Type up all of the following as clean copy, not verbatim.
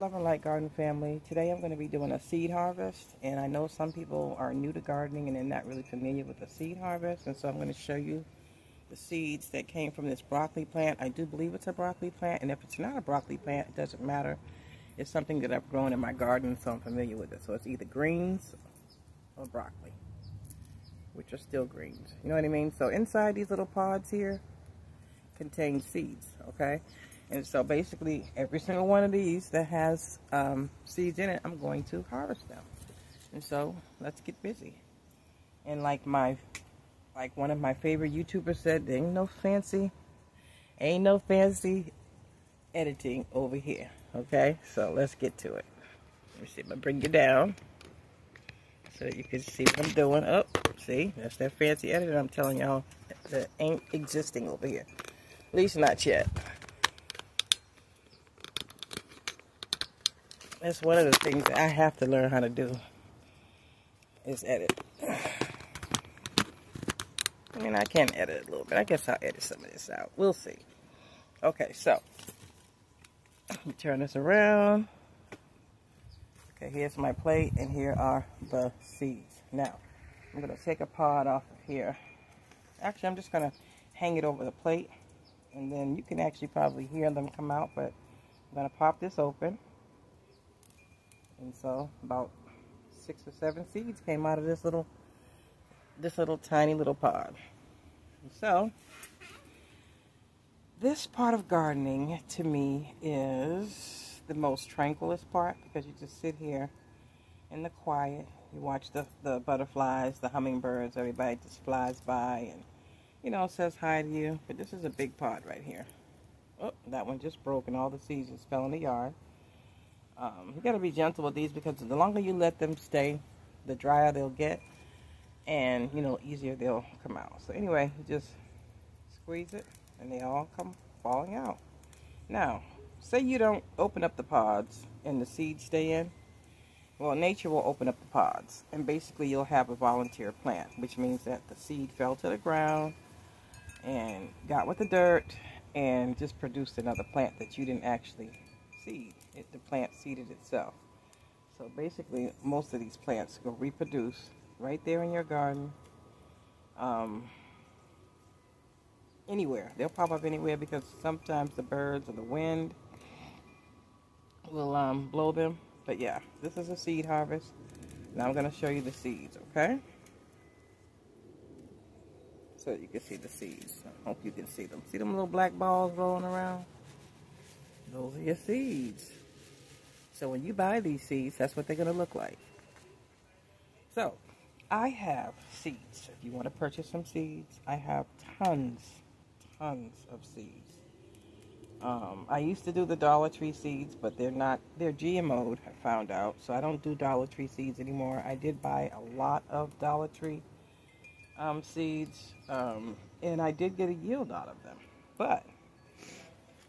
Love and Light Garden family. Today I'm going to be doing a seed harvest, and I know some people are new to gardening and they're not really familiar with the seed harvest, and so I'm going to show you the seeds that came from this broccoli plant. I do believe it's a broccoli plant, and if it's not a broccoli plant, it doesn't matter. It's something that I've grown in my garden, so I'm familiar with it. So it's either greens or broccoli, which are still greens. You know what I mean? So inside these little pods here contain seeds, okay? And so basically every single one of these that has seeds in it, I'm going to harvest them. And so let's get busy. And like one of my favorite YouTubers said, there ain't no fancy editing over here. Okay, so let's get to it. Let me see if I bring you down so that you can see what I'm doing. Oh, see, that's that fancy editing I'm telling y'all that ain't existing over here. At least not yet. That's one of the things that I have to learn how to do is edit. I mean, I can edit a little bit. I guess I'll edit some of this out. We'll see. Okay, so let me turn this around. Okay, here's my plate, and here are the seeds. Now, I'm going to take a pod off of here. Actually, I'm just going to hang it over the plate, and then you can actually probably hear them come out, but I'm going to pop this open. And so about 6 or 7 seeds came out of this little tiny little pod. And so this part of gardening to me is the most tranquilist part, because you just sit here in the quiet. You watch the butterflies, the hummingbirds, everybody just flies by and, you know, says hi to you. But this is a big pod right here. Oh, that one just broke and all the seeds just fell in the yard. You got to be gentle with these, because the longer you let them stay, the drier they'll get, and, you know, easier they'll come out. So anyway, you just squeeze it and they all come falling out. Now, say you don't open up the pods and the seeds stay in. Well, nature will open up the pods, and basically you'll have a volunteer plant, which means that the seed fell to the ground and got with the dirt and just produced another plant that you didn't actually seed. The plant seeded itself. So basically most of these plants will reproduce right there in your garden. Anywhere. They'll pop up anywhere, because sometimes the birds or the wind will blow them. But yeah, this is a seed harvest. Now I'm going to show you the seeds, okay? So that you can see the seeds. I hope you can see them. See them little black balls rolling around? Those are your seeds. So when you buy these seeds, that's what they're going to look like. So I have seeds. If you want to purchase some seeds, I have tons of seeds. I used to do the Dollar Tree seeds, but they're GMO'd, I found out. So I don't do Dollar Tree seeds anymore. I did buy a lot of Dollar Tree seeds, and I did get a yield out of them. But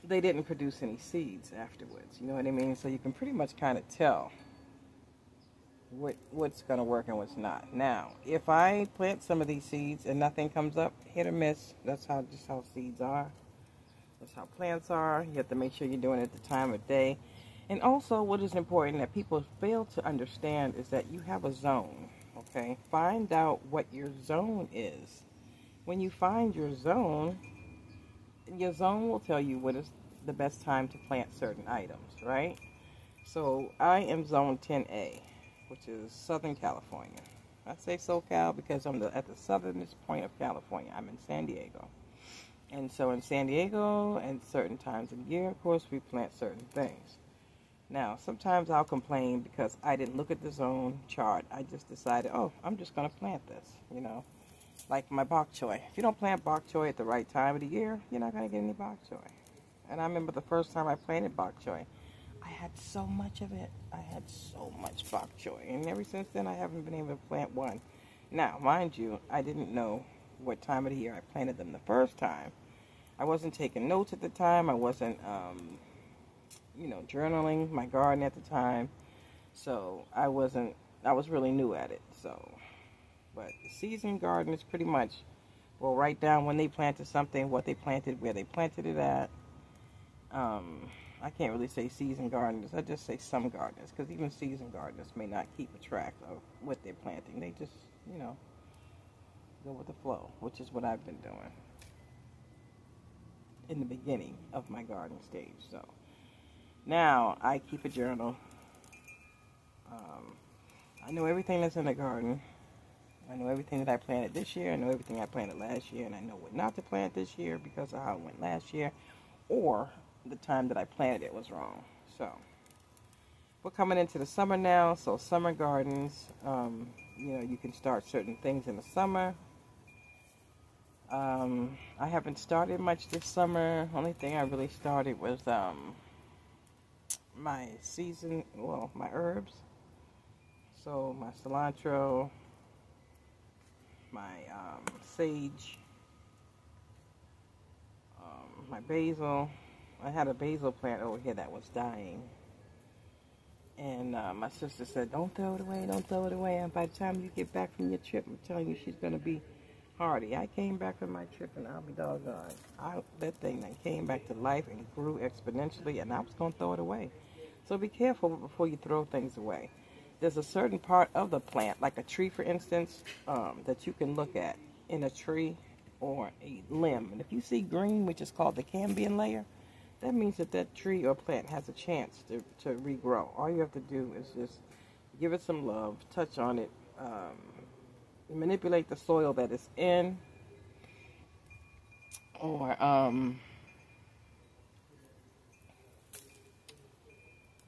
they didn't produce any seeds afterwards, you know what I mean? So you can pretty much kind of tell what's going to work and what's not. Now, if I plant some of these seeds and nothing comes up, hit or miss, that's just how seeds are. That's how plants are. You have to make sure you're doing it at the time of day. And also, what is important that people fail to understand is that you have a zone, okay? Find out what your zone is. When you find your zone will tell you what is the best time to plant certain items, right? So I am zone 10A, which is Southern California. I say SoCal because I'm at the southernest point of California. I'm in San Diego. And so in San Diego, and certain times of the year, of course, we plant certain things. Now, sometimes I'll complain because I didn't look at the zone chart. I just decided, oh, I'm just going to plant this, you know. Like my bok choy. If you don't plant bok choy at the right time of the year, you're not going to get any bok choy. And I remember the first time I planted bok choy, I had so much of it. I had so much bok choy. And ever since then, I haven't been able to plant one. Now, mind you, I didn't know what time of the year I planted them the first time. I wasn't taking notes at the time. I wasn't, you know, journaling my garden at the time. So I was really new at it. So, but the seasoned garden is pretty much, will write down when they planted something, what they planted, where they planted it at. I can't really say seasoned gardeners. I just say some gardeners, because even seasoned gardeners may not keep a track of what they're planting. They just, you know, go with the flow, which is what I've been doing in the beginning of my garden stage. So now I keep a journal. I know everything that's in the garden. I know everything that I planted this year. I know everything I planted last year, and I know what not to plant this year because of how it went last year, or the time that I planted it was wrong. So we're coming into the summer now, so summer gardens, you know, you can start certain things in the summer. I haven't started much this summer. Only thing I really started was my my herbs. So my cilantro, my sage, my basil. I had a basil plant over here that was dying. And my sister said, don't throw it away, don't throw it away. And by the time you get back from your trip, I'm telling you, she's going to be hardy. I came back from my trip, and I'll be doggone. That thing that came back to life and grew exponentially, and I was going to throw it away. So be careful before you throw things away. There's a certain part of the plant, like a tree, for instance, that you can look at in a tree or a limb. And if you see green, which is called the cambium layer, that means that that tree or plant has a chance to regrow. All you have to do is just give it some love, touch on it, manipulate the soil that it's in, or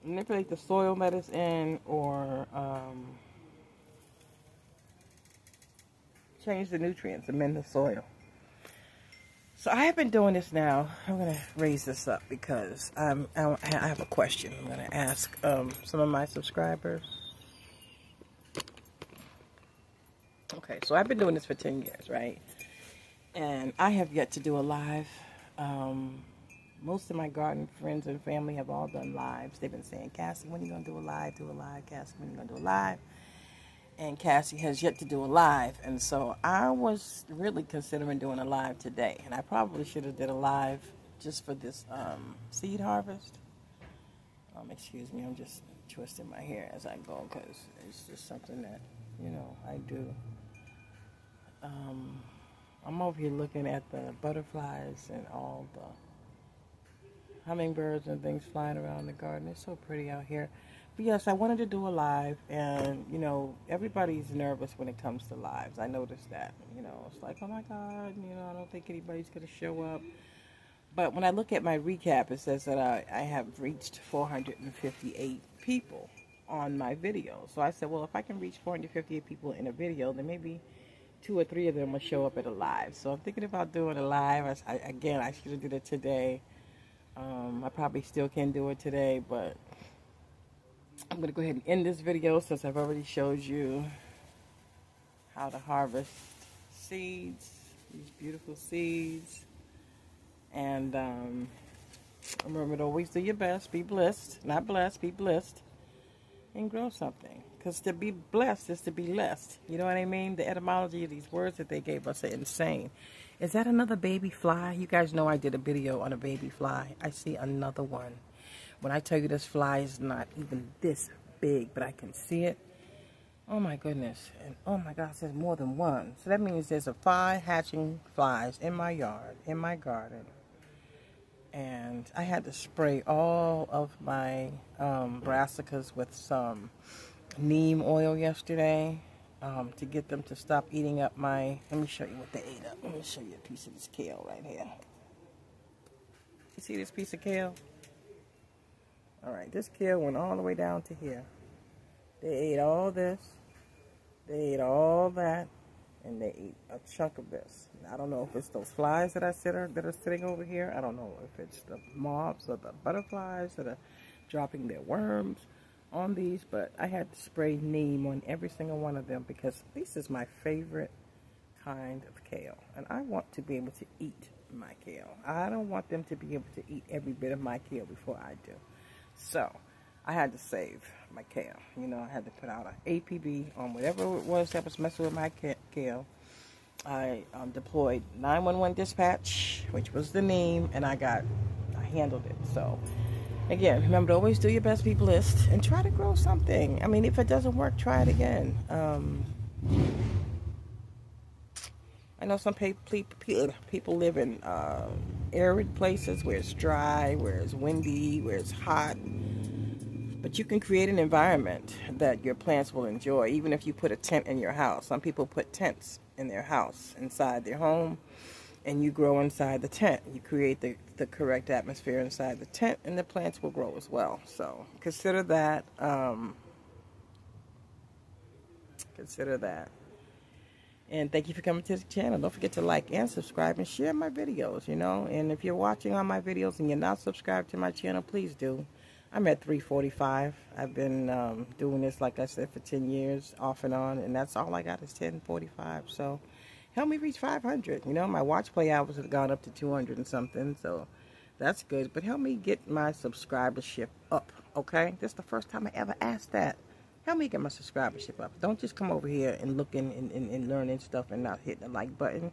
manipulate the soil that it's in, or change the nutrients, amend the soil. So I have been doing this now. I'm going to raise this up because I have a question I'm going to ask some of my subscribers. Okay, so I've been doing this for 10 years, right? And I have yet to do a live. Most of my garden friends and family have all done lives. They've been saying, Cassie, when are you going to do a live? Do a live, Cassie, when are you going to do a live? And Cassie has yet to do a live. And so I was really considering doing a live today. And I probably should have did a live just for this seed harvest. Excuse me, I'm just twisting my hair as I go because it's just something that, you know, I do. I'm over here looking at the butterflies and all the hummingbirds and things flying around the garden. It's so pretty out here. But yes, I wanted to do a live, and, you know, everybody's nervous when it comes to lives. I noticed that, you know, it's like, oh my God, you know, I don't think anybody's going to show up. But when I look at my recap, it says that I have reached 458 people on my video. So I said, well, if I can reach 458 people in a video, then maybe 2 or 3 of them will show up at a live. So I'm thinking about doing a live. Again, I should have did it today. I probably still can do it today, but I'm going to go ahead and end this video since I've already showed you how to harvest seeds, these beautiful seeds. And remember to always do your best. Be blessed. Not blessed, be blessed. And grow something. Because to be blessed is to be blessed. You know what I mean? The etymology of these words that they gave us are insane. Is that another baby fly? You guys know I did a video on a baby fly. I see another one. When I tell you this fly is not even this big, but I can see it. Oh my goodness. And oh my gosh, there's more than one. So that means there's 5 hatching flies in my yard, in my garden. And I had to spray all of my brassicas with some neem oil yesterday to get them to stop eating up my... Let me show you what they ate up. Let me show you a piece of this kale right here. You see this piece of kale? Alright, this kale went all the way down to here. They ate all this. They ate all that. And they ate a chunk of this. I don't know if it's those flies that are sitting over here. I don't know if it's the moths or the butterflies that are dropping their worms on these. But I had to spray neem on every single one of them because this is my favorite kind of kale. And I want to be able to eat my kale. I don't want them to be able to eat every bit of my kale before I do. So I had to save my kale. You know, I had to put out an APB on whatever it was that was messing with my kale. I deployed 911 dispatch, which was the neem, and I handled it. So Again, remember to always do your best people list and try to grow something. I mean, if it doesn't work, try it again. I know some people live in arid places where it's dry, where it's windy, where it's hot. But you can create an environment that your plants will enjoy, even if you put a tent in your house. Some people put tents in their house, inside their home, and you grow inside the tent. You create the correct atmosphere inside the tent, and the plants will grow as well. So consider that. Consider that. And thank you for coming to the channel. Don't forget to like and subscribe and share my videos, you know. And if you're watching on my videos and you're not subscribed to my channel, please do. I'm at 345. I've been doing this, like I said, for 10 years, off and on. And that's all I got is 1045. So help me reach 500. You know, my watch play hours have gone up to 200 and something. So that's good. But help me get my subscribership up, okay? This is the first time I ever asked that. Help me get my subscribership up. Don't just come over here and looking and learning stuff and not hitting the like button,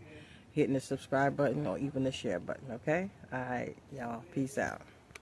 hitting the subscribe button, or even the share button, okay? All right, y'all. Peace out.